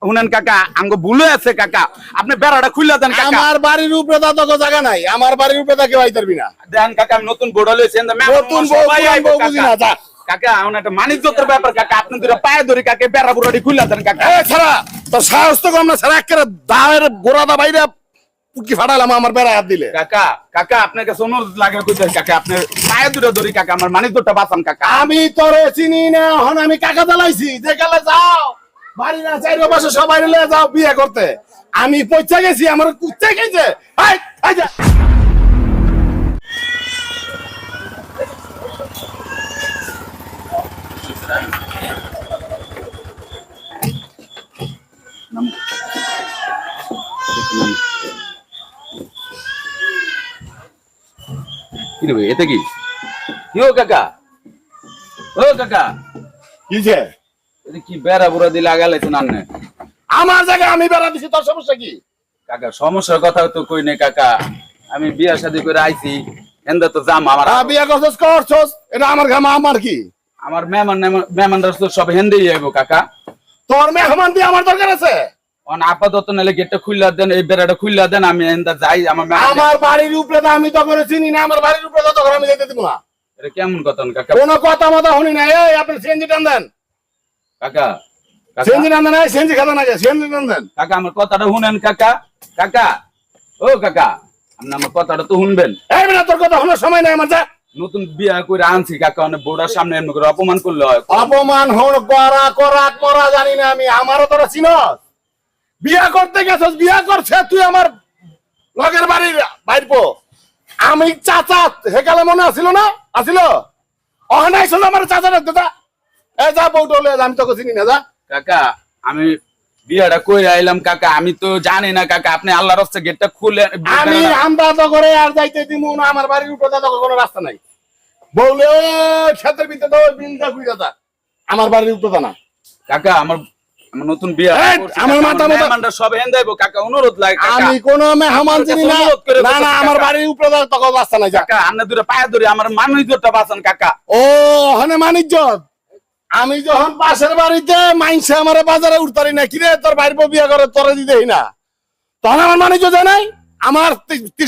শুনেন কাকা আঙ্গ ভুলে আছে কাকা, আপনি বেড়াটা খুলে দেন কাকা। আমার বাড়ির উপরে তো জায়গা নাই, আমার বাড়ির উপরে কেউ আইতে পারবি না। দেন কাকা, আমি নতুন বোর্ড লইছেন, নতুন বউ বুঝি না, যা কাকা। এখন একটা মানিজ্যতের ব্যাপার কাকা, আপনি দুটো পায়ে ধরে কাকে বেড়া বুড়াটি খুলে দেন কাকা। এ ছাড়া তোর সাহস তো কম না, ছাড়া একেবারে দায়ের গোড়াদা বাইরে কি ফাটালাম আমার বেড়া হাত দিলে। কাকা কাকা আপনার কাছে অনুরোধ লাগে কইতেন কাকা, আপনি পায়ে দুটো ধরি কাকা, আমার মানিজ্যটা বাঁচান কাকা। আমি তোরে চিনি না, এখন আমি কাকা চালাইছি যে গেলে যাও বাড়ি না চাইরো পাশে সবাই নিয়ে যাও বিয়ে করতে। আমি পয়সা গেছি, আমার কুচ্চা গেছে। কি রে এতে কি কি ও কাকা, ও কাকা কিছে এটা কি বেড়া বুড়া দিয়ে লাগাইছেন আন্নে? আমার জায়গায় আমি বেড়া দিছি, তোর সমস্যা কি? কাকা সমস্যার কথা তো কই নাই কাকা, আমি বিয়া শাদী করে আইছি, এন্দা তো জাম আমার বিয়ে করছস করছস, এটা আমার ঘামা, আমার কি? আমার মেহমানরা তো সব হেন্দেই যাইব কাকা। তোর মেহমান দিয়ে আমার দরকার আছে? আপাতত নাহলে গেটটা খুললা দেন, এই বেড়াটা খুললা দেন, আমি এন্দা যাই। আমার বাড়ির উপরে তো আমি তখন চিনি না, আমার বাড়ির উপরে তখন আমি যেতে দিব না। এটা কেমন কথা কাকা? কোনো কথা মতো শুনি না। এই আপনি সিএনজি টান দেন কাকা, সিএনজি টান দেন, সিএনজি খাতা না, সিএনজি টান দেন। কাকা আমার কথাটা শুনেন কাকা, কাকা ও কাকা আপনি আমার কথাটা তো শুনবেন। এই বেটা তোর কথা শোনার সময় নাই আমার, যা। নতুন বিয়া করে আনছি কাকা, অনেক বোর্ডার সামনে এমনি করে অপমান করলে হয়? অপমান হন করা করাক মরা জানি না আমি, আমারও তোরা চিনস? বিয়া করতে গেছস, বিয়া করছে তুই আমার লগের বাড়ির বাইরপো। আমি চাচা হেকালে মনে আসিল না, আসিল অহনাইছিল আমার চাচা রাখতে, যা। এই যা বউটলে, আমি তোকে চিনি না, যা। কাকা আমি বিয়াটা কইরা আইলাম কাকা, আমি তো জানি না কাকা, আপনি আল্লাহর রাস্তা গেটটা খুলে। আমি আন্দাজ করে আর যাইতে দিব না, আমার বাড়ির উপরে তো কোনো রাস্তা নাই। বউলে ক্ষেতের ভিতরে তো বিলটা খুঁজে যা, আমার বাড়ির উপরে না। কাকা আমার নতুন বিয়া আমার মাথা মেহমানরা সব হেন্দাইবো কাকা, অনুরোধ লাগে কাকা। আমি কোন মেহমান চিনি না, না না, আমার বাড়ির উপরে তখন রাস্তা নাই, যা। কাকা আপনি দুটো পায়ে ধরে আমার মানিজ্যটা বাঁচান কাকা। ও ওখানে মানিজ্যত, আমি যখন পাশের বাড়িতে মাইনছে আমার বাজারে উঠতারি না, কিরে তোর বাইর বিয়া করে তোরে দিতেই না, তখন আমার মানিজ্য যায় নাই, আমার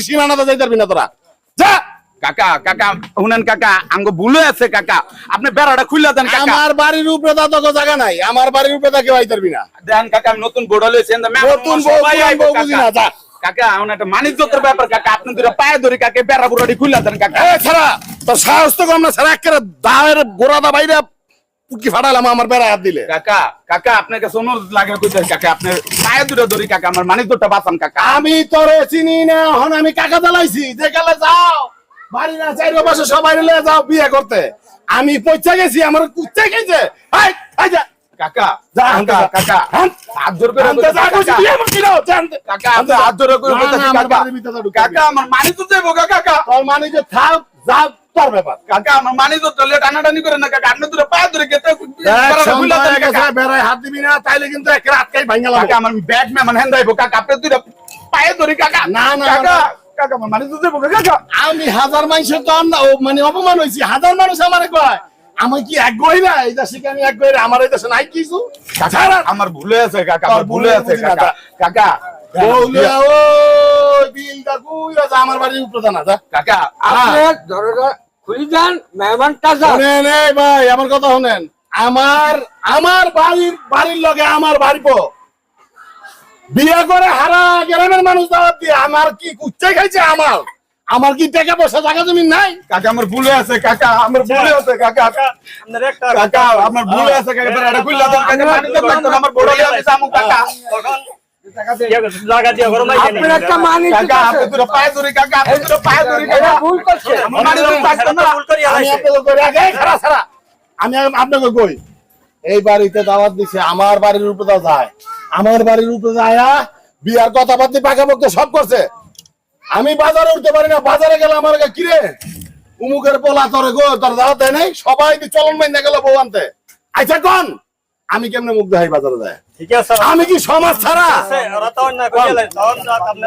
সীমানাতে যাইতে পারবি না তোরা, যা। কাকা কাকা শুনেন কাকা আঙ্গ ভুলে আছে কাকা, আপনি বেড়াটা খুলে দেন কাকা। আমার বাড়ির উপরে তো জায়গা নাই, আমার বাড়ির উপরে কেউ আইতে পারবি না। দেন কাকা, আমি নতুন বোর্ড লইছেন, নতুন বউ বুঝি না, যা। কাকা এখন একটা মানিজ্যতের ব্যাপার কাকা, আপনি দুটো পায়ে ধরে কাকে বেড়া বুড়াটি খুলে দেন কাকা। এ ছাড়া তোর সাহস তো কম না, ছাড়া একেবারে দায়ের গোড়াদা বাইরে কি ফাটালাম আমার বেড়া হাত দিলে। কাকা কাকা আপনার কাছে অনুরোধ লাগে কইতেন কাকা, আপনি পায়ে দুটো ধরি কাকা, আমার মানিজ্যটা বাঁচান কাকা। আমি তোরে চিনি না, এখন আমি কাকা চালাইছি যে গেলে যাও বাড়ি না চাইরো পাশে সবাই নিয়ে যাও বিয়ে করতে। আমি পয়সা গেছি, আমার কুচ্চা গেছে। কাকা যা কাকা কাকা হাত জোর করে কাকা, আপনি হাত জোর করে কাকা, আমার মানিজ্য দেবো কাকা। তোর মানে যে থাক যা, তোর ব্যাপার। কাকা আমার মানিজ্য চলে টানাটানি করে না কাকা, আপনি দুটো পায়ে ধরে গেতে বেড়ায় হাত দিবি না, তাইলে কিন্তু এক রাতকাই ভাঙালাম। কাকা আমার ব্যাট মেহমান হেন্দাইবো কাকা, আপনি দুটো পায়ে ধরি কাকা। না না কাকা কাকা আমার মানিজ্য দেবো কাকা। আমি হাজার মানুষের তো মানে অপমান হয়েছি, হাজার মানুষ আমারে কয় আমি কি এক গই না, এই দেশে কি আমি এক গই, আমার এই দেশে নাই কিছু। আমার ভুলে আছে কাকা, আমার ভুলে আছে কাকা। কাকা বউলে ও বিলটা কইরা যা, আমার বাড়ির উপরে না, যা। কাকা আপনি দরজা খুলে যান, মেহমানটা যান। শুনেন এই ভাই, আমার কথা শুনেন, আমার বাড়ির লগে আমার বাড়িপো বিয়ে করে হারা গ্রামের মানুষ দাওয়াত দিয়ে আমার কি কুচ্চা খাইছে, আমার কি টাকা পয়সা জায়গা জমি নাই? কাকা আমার ভুলে আছে কাকা, আমার ভুলে আছে কাকা। কাকা আমার ভুলে আছে কাকা, এটা কইলা দেন কাকা, মানিজ্য লাগতো না, আমার বড় আমি জামু কাকা। আপনার একটা মানিজ্য কাকা আপনি দুটো পায়ে ধরি কাকা, আপনি দুটো পায়ে ধরি এটা কাকা। ভুল করছে। আমার মানিজ্য লাগতো না। আমি আপনাকে কই রাখে খারাপ ছাড়া, আমি আপনাকে কই এই বাড়িতে দাওয়াত দিছে, আমার বাড়ির উপরে যায়, আমার বাড়ির উপরে যায় বিয়ার কথাবার্তা পাকাপোক্ত সব করছে। আমি বাজারে উঠতে পারি না, বাজারে গেলে আমার কিরে উমুকের পোলা তোর গো, তোর দাওয়াত দেয় নাই, সবাই চলন মাইনা গেল বউ আনতে। আচ্ছা কোন আমি কেমনে মুখ দেখাই বাজারে যায়? ঠিক আছে আমি কি সমাজ ছাড়া? ওরা তো অন্যায় করে তখন আপনি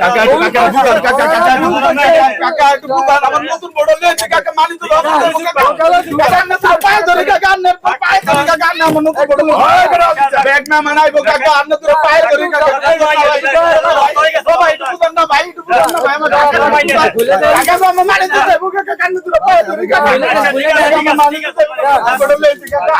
কাকা একটু বুঝান, আমার নতুন বড় হয়েছে কাকা, মানি তো কাকা আপনি তো পায়ে ধরে কাকা, আপনার পায়ে ধরে কাকা, আপনি আমার নতুন বড় লোক ব্যাগ না মানাইবো কাকা, আপনি তো পায়ে ধরে কাকা, সবাই একটু বুঝান না ভাই, একটু বুঝান না ভাই, আমার কাকা তো আমার মানি তো যাইবো কাকা, আপনি তো পায়ে ধরে কাকা, আমার মানি তো যাইবো বড় হয়েছে কাকা।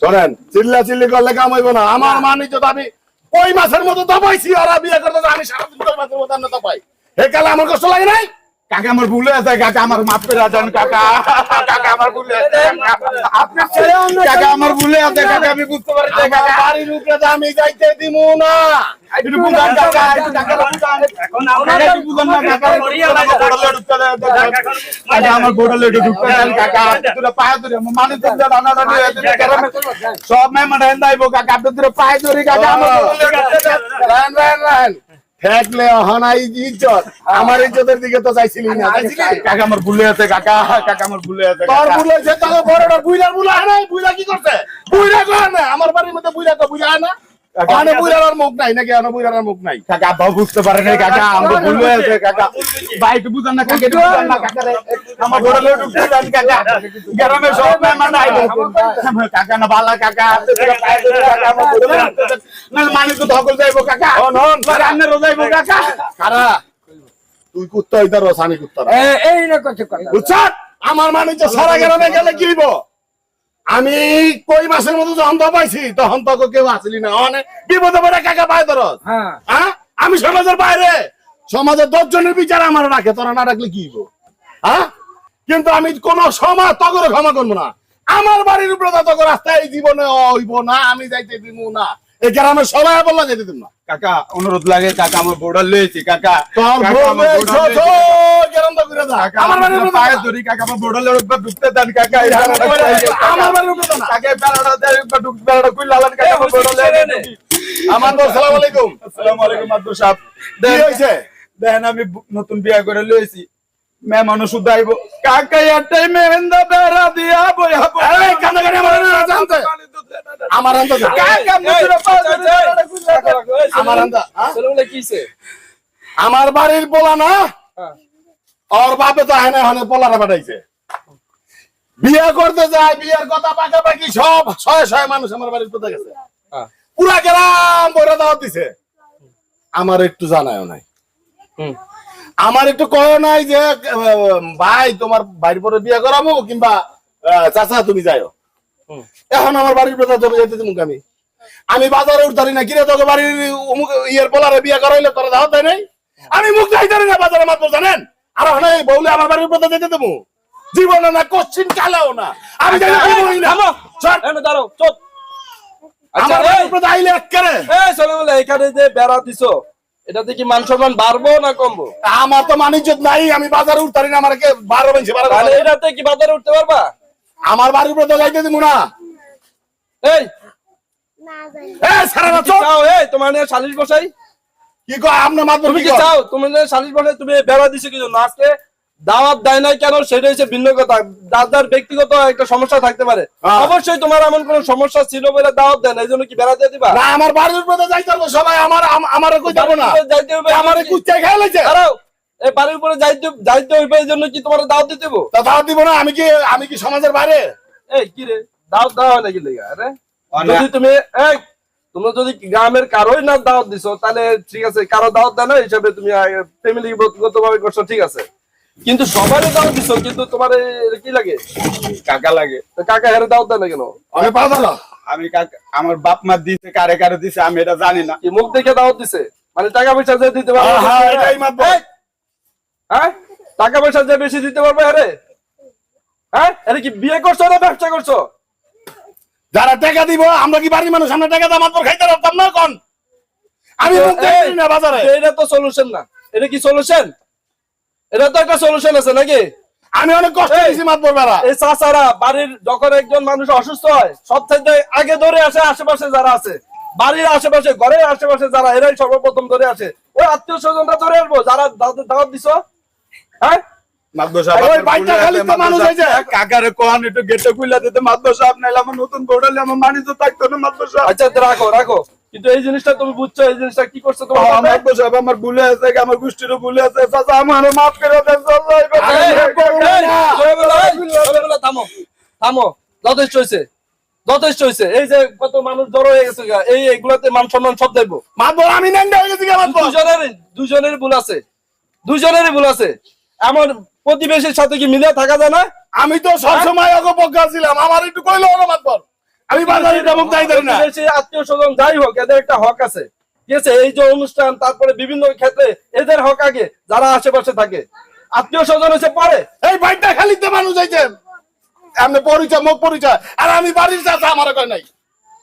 শোনেন, চিল্লা চিল্লি করলে কাম হইব না। আমার মানি তো আমি ওই মাছের মতো দবাইছি, ওরা বিয়ে করতে আমি সারাদিন ওই মাছের মতো আমি দবাই। হে কালে আমার কষ্ট লাগে নাই? কাকা আমার ভুলে আছে কাকা, আমার মাফ করে দেন কাকা, কাকা আমার ভুলে আছে আপনার কাকা, আমার ভুলে আছে কাকা, আমি বুঝতে পারছি আমার কাকা, বাড়ির উপরে তো আমি যাইতে দিব না। একটু বুঝান কাকা, একটু কাকা বুঝান, এখন কাকা একটু বুঝান না কাকা, কাকা আমার গোড়ালে একটু ঢুকতে দেন কাকা, তোরা পায়ে ধরে মানে তো রান্নাটা নিয়ে সব মেহমান আইবো কাকা, আপনি তোরা পায়ে ধরে কাকা, আমার রান রান রান ঠেকলে হনাই ইজ্জত, আমার ইজ্জতের দিকে তো চাইছিলি না, চাইছিলি? কাকা আমার ভুলে আছে কাকা, কাকা আমার ভুলে আছে তোর কাকা। ভুল হয়েছে, তাহলে বড়টা বুইলার ভুল হয় নাই? বুইলা কি করছে? বুইলা কর না, আমার বাড়ির মধ্যে বুইলা তো বুইলা হয় না। ওখানে বুইলার মুখ নাই নাকি? ওখানে বুইলার মুখ নাই। কাকা আব্বা বুঝতে পারে নাই কাকা, আমরা ভুল হয়েছে কাকা, ভাই একটু বুঝান না কাকা, একটু বুঝান না কাকা রে, আমার গোড়ালে ঢুকতে দেন কাকা, গ্রামে সব মেহমান আইবো কাকা, না বালা কাকা, তোরা পায়ে ধরে কাকা, আমার গোড়ালে ঢুকতে দেন, নাহলে মানি তো ধকল যাইবো কাকা, রান্নারও যাইবো কাকা। কারা তুই কুত্তা হইতার আমি কুত্তা না। এই না কথা কথা বুঝছাত? আমার মানে যে সারা গ্রামে গেলে কি হইব? আমি কই মাসের মতো যখন দবাইছি তখন তো কেউ আসলি না, অনেক বিপদে পড়ে কাকা পায় ধরত। হ্যাঁ হ্যাঁ, আমি সমাজের বাইরে, সমাজের 10 জনের বিচার আমার রাখে, তোরা না রাখলে কি হইব? হ্যাঁ, কিন্তু আমি কোন সমাজ তগরে ক্ষমা করবো না। আমার বাড়ির উপরে তত রাস্তায় এই জীবনে হইব না, আমি যাইতে দিব না। এই গ্রামে সবাই বললা যেতে দিব না। কাকা অনুরোধ লাগে কাকা, আমার গোড়াল লয়েছি কাকা, তোর কাকা, বউ আমার গোড়াল ছোট লয়েছি। গ্রামটা করে দাও। কাকা, আমার বাড়ির উপরে পায়ে ধরি কাকা, আমার গোড়ালে ঢুকতে দেন কাকা, এই রান্নাটা করে দিন কাকা। আমার বাড়ির উপরে দাও না। কাকা এই বেড়াটা দেন, বেড়াটা খুলে লাগান কাকা, আমার গোড়ালে ঢুকি। আমার তো আসসালামু আলাইকুম। আসসালামু আলাইকুম মাদুর সাহেব। কি হইছে? দেখেন আমি নতুন বিয়া করে লইছি, মেহমানও শুধু আইব কাকা, একটাই মেহেন্দা বেড়া দিয়া বইয়া এই কান্দাকাটি আমার না জানতে। আমার আন্দা যা। আমার আন্দা, হ্যাঁ? আমার বাড়ির পোলা না, ওর বাপে তো হেনে হেনে পোলারা পাঠাইছে। বিয়ে করতে যায়, বিয়ের কথা পাকাপাকি সব শয়ে শয়ে মানুষ আমার বাড়ির কোথায় গেছে, পুরা গ্রাম বইরা দাওয়াত দিছে। আমার একটু জানায়ও নাই, আমার একটু কয় নাই যে ভাই তোমার বাড়ির পরে বিয়ে করাবো, কিংবা চাচা তুমি যাও। এখন আমার বাড়ির কথা চলে যেতে মুখ আমি বাজারে উঠতারি না, কিরে তোকে বাড়ির অমুক ইয়ের পোলারে বিয়ে করাইলে তোরা দাওয়াত দেয় নাই? আমি মুখ যাইতারি না বাজারে মাত্র, জানেন? আর ওখানে বউলে আমার বাড়ির কথা যেতে দেবো জীবনে না, কোশ্চিন কালেও না। আমি জানি জীবনই না। চল, দাঁড়াও চুপ। আমার বাড়ির কথা আইলে এক্কেরে এখানে যে বেড়া দিছো, এটাতে কি মান সম্মান বাড়বো না কমবো? আমার তো মানিজ্যত নাই, আমি বাজারে উঠতারি না, আমাকে 12 বেঞ্চি তাহলে এটাতে কি বাজারে উঠতে পারবা? আমার বাড়ির কথা যাইতে দিব না। এই সারা কি চাও? এই তোমার নিয়ে সালিশ বসাই? কি কয় আপনি মাতবর তুমি কি কি কয়? চাও? তুমি নিয়ে সালিশ বসাই? তুমি বেড়া দিছো কি জন্য? আজকে দাওয়াত দেয় নাই কেন সেটা হচ্ছে ভিন্ন কথা। দাদার ব্যক্তিগত একটা সমস্যা থাকতে পারে, হ্যাঁ। অবশ্যই তোমার এমন কোন সমস্যা ছিল বলে দাওয়াত দেয় না, এই জন্য কি বেড়া দিয়ে দিবা? না, আমার বাড়ির উপরে যাইতে হবে সবাই, আমারে কই যাব না, যাইতে হবে, আমারে কুচ্চাই খাই লাইছে। দাঁড়াও, এই বাড়ির উপরে যাইতে হইবে, এই জন্য কি তোমার দাওয়াত দিতে হইব? তা দাওয়াত দিব না? আমি কি সমাজের বাইরে? এই কি রে, দাওয়াত দেওয়া হয় নাকি লেগা? আরে যদি তুমি তোমরা যদি গ্রামের কারোই না দাওয়াত দিছো তাহলে ঠিক আছে, কারো দাওয়াত দেয় না হিসাবে তুমি ফ্যামিলিগত ভাবে করছো, ঠিক আছে। কিন্তু সবারই দাওয়াত দিছো, কিন্তু তোমার কি লাগে? কাকা লাগে। তো কাকা হেরে দাওয়াত দেয় না কেন? আমি পাগল। আমি কাকা, আমার বাপ মা দিছে, কারে কারে দিছে আমি এটা জানি না। কি মুখ দেখে দাওয়াত দিছে? মানে টাকা পয়সা যে দিতে পারবে? হ্যাঁ, এটাই মাতবর। হ্যাঁ, টাকা পয়সা যে বেশি দিতে পারবে হেরে? হ্যাঁ, আরে কি বিয়ে করছো না ব্যবসা করছো? যারা টাকা দিব, আমরা কি বাড়ির মানুষ, আমরা টাকা দাম খাইতে পারতাম না? কোন আমি মুখ দেখি না বাজারে। এটা তো সলিউশন না। এটা কি সলিউশন? এটা তো একটা সলিউশন আছে নাকি? আমি অনেক কষ্ট দিয়েছি মাতবর বেড়া। এই চাচারা বাড়ির যখন একজন মানুষ অসুস্থ হয় সব থেকে আগে ধরে আসে আশেপাশে যারা আছে, বাড়ির আশেপাশে ঘরের আশেপাশে যারা এরাই সর্বপ্রথম ধরে আসে, ওই আত্মীয় স্বজনরা ধরে আসবো যারা দাওয়াত দিছো। হ্যাঁ মাদবর সাহেব ওই বাইটা খালি তো মানুষ হয়েছে। কাকারে কোন একটু গেটে খুলে দিতে মাদবর সাহেব, নাইলে আমার নতুন বড়লে আমার মানিত থাকতো না মাদবর সাহেব। আচ্ছা রাখো রাখো, কিন্তু এই জিনিসটা তুমি বুঝছো, এই জিনিসটা কি করছো তোমার সাথে? মাদবর সাহেব আমার ভুলে আছে, আমার গোষ্ঠীরও ভুলে আছে, চাচা আমার মাফ করে দেন থামো থামো, যথেষ্ট হয়েছে যথেষ্ট হয়েছে। এই যে কত মানুষ জড়ো হয়ে গেছে, এইগুলাতে মান সম্মান সব দেখবো। মাতবর আমি নান্ডা হয়ে গেছি মাতবর। দুজনেরই ভুল আছে, দুজনেরই ভুল আছে। আমার প্রতিবেশীর সাথে কি মিলে থাকা যায় না? আমি তো সবসময় ওকে পক্ষে ছিলাম, আমার একটু কইলো হলো মাতবর। আমি বাজারে যাব তাই জানি না। আত্মীয় স্বজন যাই হোক, এদের একটা হক আছে, ঠিক আছে? এই যে অনুষ্ঠান, তারপরে বিভিন্ন ক্ষেত্রে এদের হক আগে, যারা আশেপাশে থাকে। আত্মীয় স্বজন এসে পরে এই বাইটা খালি তো মানুষ হয়েছে, এমনি পরিচয় মুখ পরিচয়, আর আমি বাড়ির চাচা আমার কয় নাই।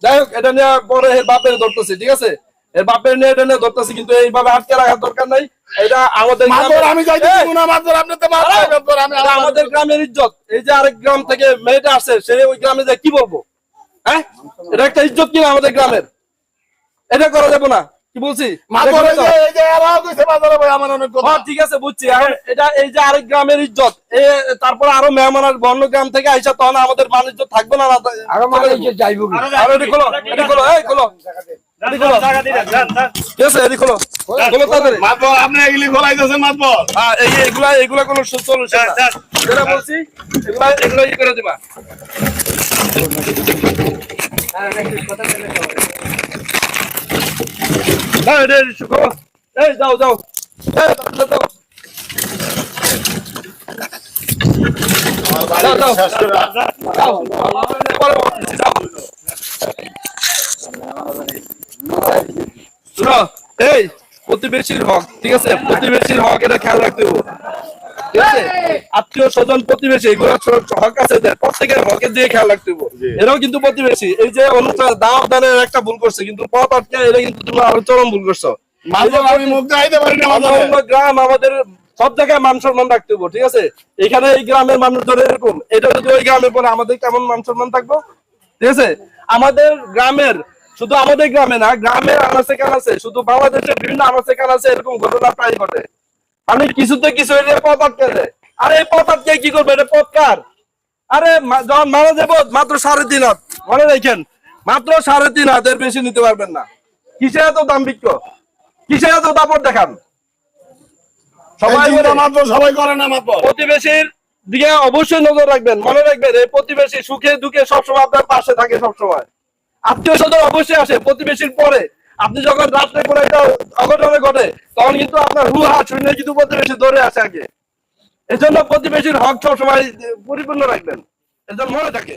যাই হোক, এটা নিয়ে পরে এর বাপের ধরতেছি, ঠিক আছে? এর বাপের নিয়ে এটা নিয়ে ধরতেছি, কিন্তু এইভাবে আটকে রাখার দরকার নাই। এটা আমাদের মাতবর আমি যাইতে দিব না মাতবর, আপনি তো মাফ করে দেন, আমি এটা আমাদের গ্রামের ইজ্জত। এই যে আরেক গ্রাম থেকে মেয়েটা আসছে, সে ওই গ্রামে যায় কি বলবো? হ্যাঁ, এটা একটা ইজ্জত কিনা আমাদের গ্রামের? এটা করা যাবে না, কি বলছি? মাতবর এই যে এরাও কইছে বাজারে ভাই আমার অনেক কথা। ঠিক আছে, বুঝছি। এখন এটা এই যে আরেক গ্রামের ইজ্জত, তারপর আরো মেহমান আসবে অন্য গ্রাম থেকে আইসা, তখন আমাদের মান ইজ্জত থাকবে না? আরো মানে যাইবো কি? আরো এটি খোলো, এটি খোলো, এই খোলো, এটি খোলো, ঠিক আছে? এটি খোলো, খোলো তাড়াতাড়ি। মাতবর আপনি এগুলি খোলাইতেছেন মাতবর। হ্যাঁ, এগুলা কোনো সলিউশন না। যেটা বলছি এগুলা ই করে দিবা। না, এটা খোলো। এই যাও যাও, এই যাও, যাও। যাও, যাও। শেষ করে যাও, পরে বলতেছি, যাও। শুনো, এই প্রতিবেশীর হক, ঠিক আছে? প্রতিবেশীর হক, এটা খেয়াল রাখতে হবে, ঠিক আছে? আত্মীয় স্বজন প্রতিবেশী এগুলো হক আছে, প্রত্যেকের হকের দিয়ে খেয়াল রাখতে হবে। এরাও কিন্তু প্রতিবেশী। এই যে অনুষ্ঠান দাওয়াত দানের একটা ভুল করছে, কিন্তু পথ আটকে এটা কিন্তু তোমরা আরো চরম ভুল করছো। মাতবর আমি মুখ দেখাইতে পারি না অন্য মাতবর। অন্য গ্রাম আমাদের সব জায়গায় মান সম্মান রাখতে হবে, ঠিক আছে? এখানে এই গ্রামের মানুষ ধরে এরকম, এটা যদি ওই গ্রামে পরে আমাদের কেমন মান সম্মান থাকবো, ঠিক আছে? আমাদের গ্রামের, শুধু আমাদের গ্রামে না, গ্রামের আনাচে কানাচে, শুধু বাংলাদেশের বিভিন্ন আনাচে কানাচে এরকম ঘটনা প্রায় ঘটে। মানে কিছুতে কিছু হইলে পথ আটকে দেয়। আরে এই পথ আটকে কি করবে? এটা পথ কার? আরে যখন মারা যাবো মাত্র 3.5 হাত, মনে রাখেন, মাত্র 3.5 হাত, এর বেশি নিতে পারবেন না। কিসে এত দাম বিক্রি, কিসে এত দাপট দেখান? সবাই মাতবর সবাই করে না মাতবর। প্রতিবেশীর দিকে অবশ্যই নজর রাখবেন। মনে রাখবেন, এই প্রতিবেশী সুখে দুঃখে সবসময় আপনার পাশে থাকে। সবসময় আত্মীয় স্বজন অবশ্যই আসে প্রতিবেশীর পরে। আপনি যখন রাত্রে কোনো একটা অঘটনে ঘটে, তখন কিন্তু আপনার হুহা শুনে কিন্তু প্রতিবেশী ধরে আসে আগে। এজন্য প্রতিবেশীর হক সবসময় পরিপূর্ণ রাখবেন, এজন্য মনে থাকে।